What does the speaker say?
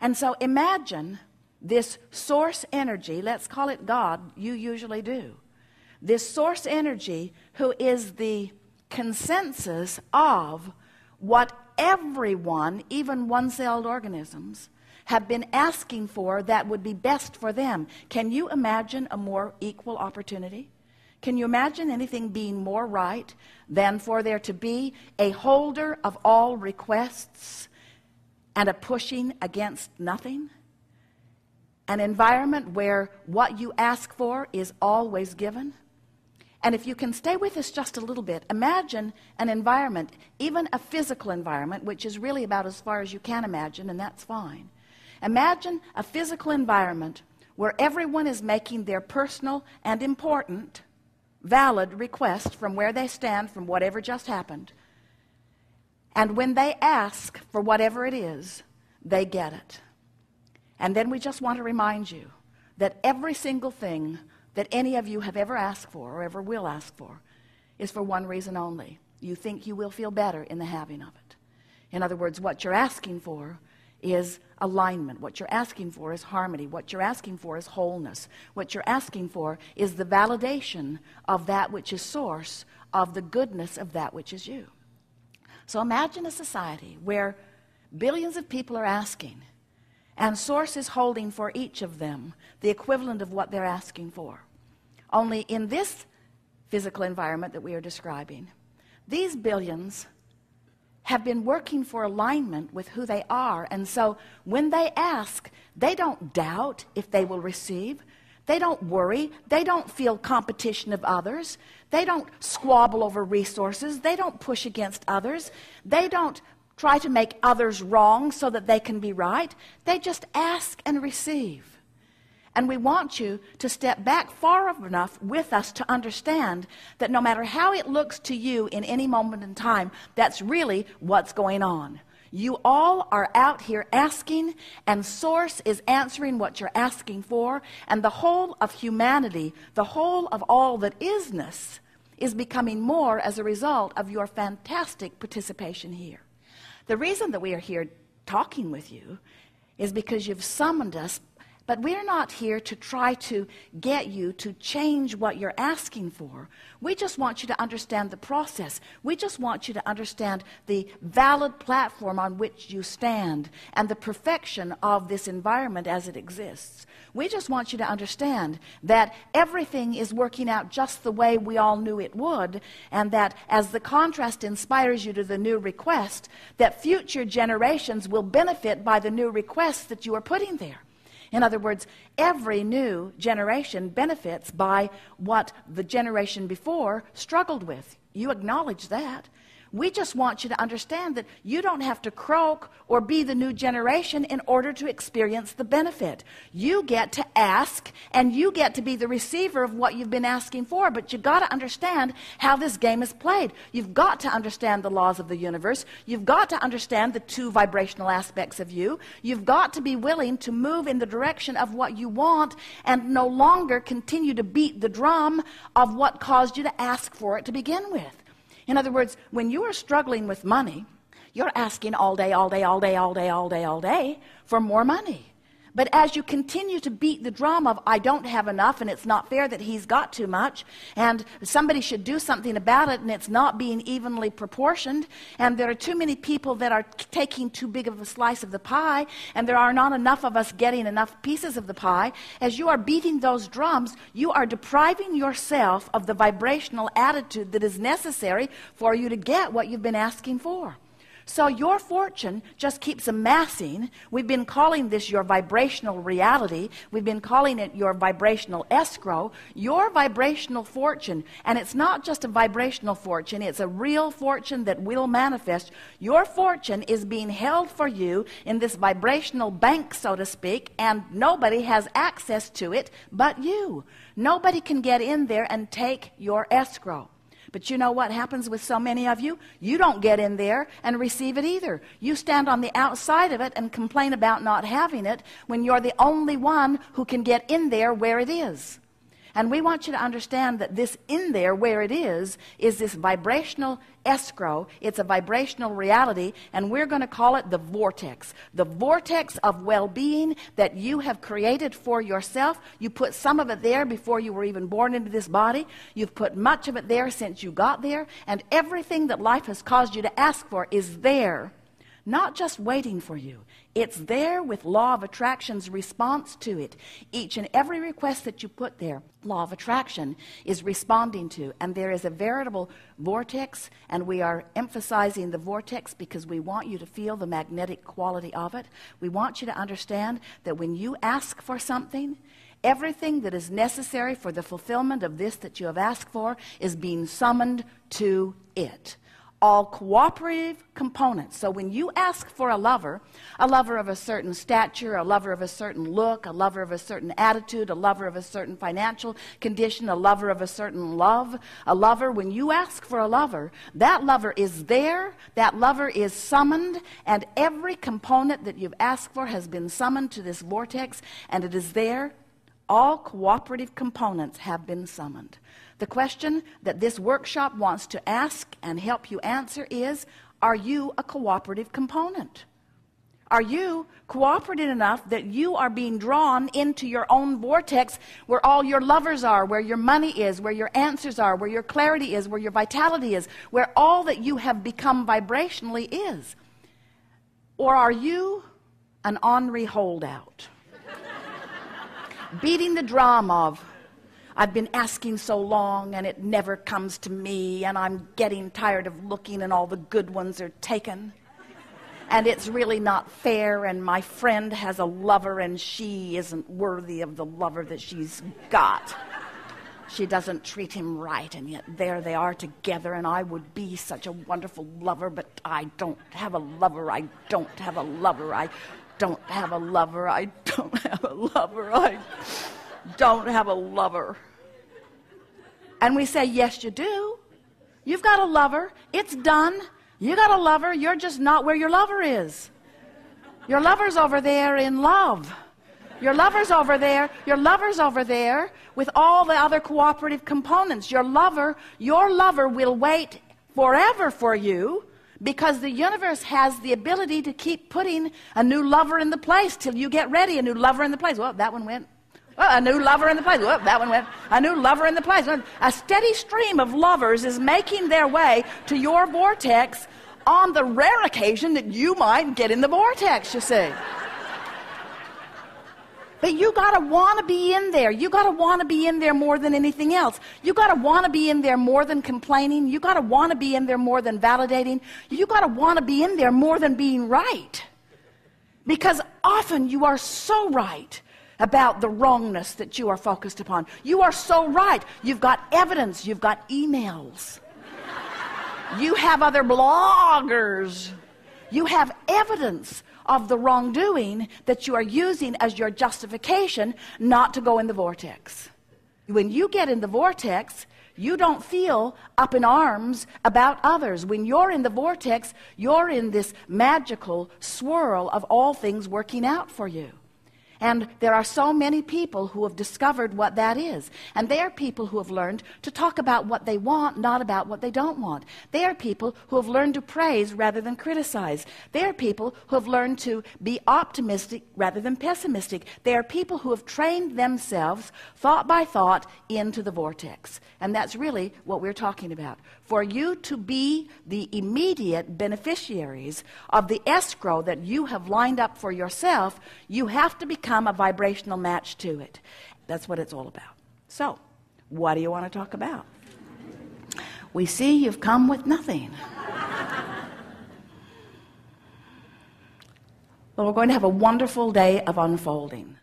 And so imagine this source energy, let's call it God, you usually do. This source energy who is the consensus of what everyone, even one-celled organisms, have been asking for that would be best for them. Can you imagine a more equal opportunity? Can you imagine anything being more right than for there to be a holder of all requests and a pushing against nothing? An environment where what you ask for is always given? And if you can stay with us just a little bit, imagine an environment, even a physical environment, which is really about as far as you can imagine, and that's fine. Imagine a physical environment where everyone is making their personal and important, valid request from where they stand, from whatever just happened. And when they ask for whatever it is, they get it. And then we just want to remind you that every single thing that any of you have ever asked for or ever will ask for is for one reason only. You think you will feel better in the having of it. In other words, what you're asking for is alignment. What you're asking for is harmony. What you're asking for is wholeness. What you're asking for is the validation of that which is source of the goodness of that which is you. So imagine a society where billions of people are asking, and source is holding for each of them the equivalent of what they're asking for. Only in this physical environment that we are describing, these billions have been working for alignment with who they are. And so when they ask, they don't doubt if they will receive. They don't worry. They don't feel competition of others. They don't squabble over resources. They don't push against others. They don't try to make others wrong so that they can be right. They just ask and receive. And we want you to step back far enough with us to understand that no matter how it looks to you in any moment in time, that's really what's going on. You all are out here asking, and source is answering what you're asking for, and the whole of humanity, the whole of all that isness, is becoming more as a result of your fantastic participation here. The reason that we are here talking with you is because you've summoned us, but we're not here to try to get you to change what you're asking for. We just want you to understand the process. We just want you to understand the valid platform on which you stand and the perfection of this environment as it exists. We just want you to understand that everything is working out just the way we all knew it would, and that as the contrast inspires you to the new request, that future generations will benefit by the new requests that you are putting there. In other words, every new generation benefits by what the generation before struggled with. You acknowledge that. We just want you to understand that you don't have to croak or be the new generation in order to experience the benefit. You get to ask, and you get to be the receiver of what you've been asking for, but you've got to understand how this game is played. You've got to understand the laws of the universe. You've got to understand the two vibrational aspects of you. You've got to be willing to move in the direction of what you want and no longer continue to beat the drum of what caused you to ask for it to begin with. In other words, when you are struggling with money, you're asking all day, all day, all day, all day, all day, all day for more money. But as you continue to beat the drum of, I don't have enough, and it's not fair that he's got too much, and somebody should do something about it, and it's not being evenly proportioned, and there are too many people that are taking too big of a slice of the pie, and there are not enough of us getting enough pieces of the pie, as you are beating those drums, you are depriving yourself of the vibrational attitude that is necessary for you to get what you've been asking for. So your fortune just keeps amassing. We've been calling this your vibrational reality. We've been calling it your vibrational escrow. Your vibrational fortune, and it's not just a vibrational fortune, it's a real fortune that will manifest. Your fortune is being held for you in this vibrational bank, so to speak, and nobody has access to it but you. Nobody can get in there and take your escrow. But you know what happens with so many of you? You don't get in there and receive it either. You stand on the outside of it and complain about not having it when you're the only one who can get in there where it is. And we want you to understand that this in there, where it is this vibrational escrow. It's a vibrational reality, and we're going to call it the vortex. The vortex of well-being that you have created for yourself. You put some of it there before you were even born into this body. You've put much of it there since you got there, and everything that life has caused you to ask for is there. Not just waiting for you. It's there with law of attraction's response to it. Each and every request that you put there, law of attraction is responding to. And there is a veritable vortex, and we are emphasizing the vortex because we want you to feel the magnetic quality of it. We want you to understand that when you ask for something, everything that is necessary for the fulfillment of this that you have asked for is being summoned to it. All cooperative components. So when you ask for a lover of a certain stature, a lover of a certain look, a lover of a certain attitude, a lover of a certain financial condition, a lover of a certain love, a lover, when you ask for a lover, that lover is there, that lover is summoned, and every component that you've asked for has been summoned to this vortex, and it is there. All cooperative components have been summoned. The question that this workshop wants to ask and help you answer is, are you a cooperative component? Are you cooperative enough that you are being drawn into your own vortex where all your lovers are, where your money is, where your answers are, where your clarity is, where your vitality is, where all that you have become vibrationally is? Or are you an ornery holdout? Beating the drum of, I've been asking so long and it never comes to me, and I'm getting tired of looking and all the good ones are taken, and it's really not fair, and my friend has a lover and she isn't worthy of the lover that she's got. She doesn't treat him right, and yet there they are together, and I would be such a wonderful lover, but I don't have a lover. I don't have a lover. I don't have a lover. I don't have a lover. I don't have a lover. And we say, yes, you do. You've got a lover. It's done. You got a lover. You're just not where your lover is. Your lover's over there in love. Your lover's over there. Your lover's over there with all the other cooperative components. Your lover will wait forever for you, because the universe has the ability to keep putting a new lover in the place till you get ready. A new lover in the place. Well, that one went. Oh, a new lover in the place. Well, that one went. A new lover in the place. A steady stream of lovers is making their way to your vortex on the rare occasion that you might get in the vortex, you see. But you got to want to be in there. You got to want to be in there more than anything else. You got to want to be in there more than complaining. You got to want to be in there more than validating. You got to want to be in there more than being right. Because often you are so right about the wrongness that you are focused upon. You are so right. You've got evidence. You've got emails. You have other bloggers. You have evidence of the wrongdoing that you are using as your justification not to go in the vortex. When you get in the vortex, you don't feel up in arms about others. When you're in the vortex, you're in this magical swirl of all things working out for you. And there are so many people who have discovered what that is. And they are people who have learned to talk about what they want, not about what they don't want. They are people who have learned to praise rather than criticize. They are people who have learned to be optimistic rather than pessimistic. They are people who have trained themselves, thought by thought, into the vortex. And that's really what we're talking about. For you to be the immediate beneficiaries of the escrow that you have lined up for yourself, you have to become a vibrational match to it. That's what it's all about. So, what do you want to talk about? We see you've come with nothing. Well, we're going to have a wonderful day of unfolding.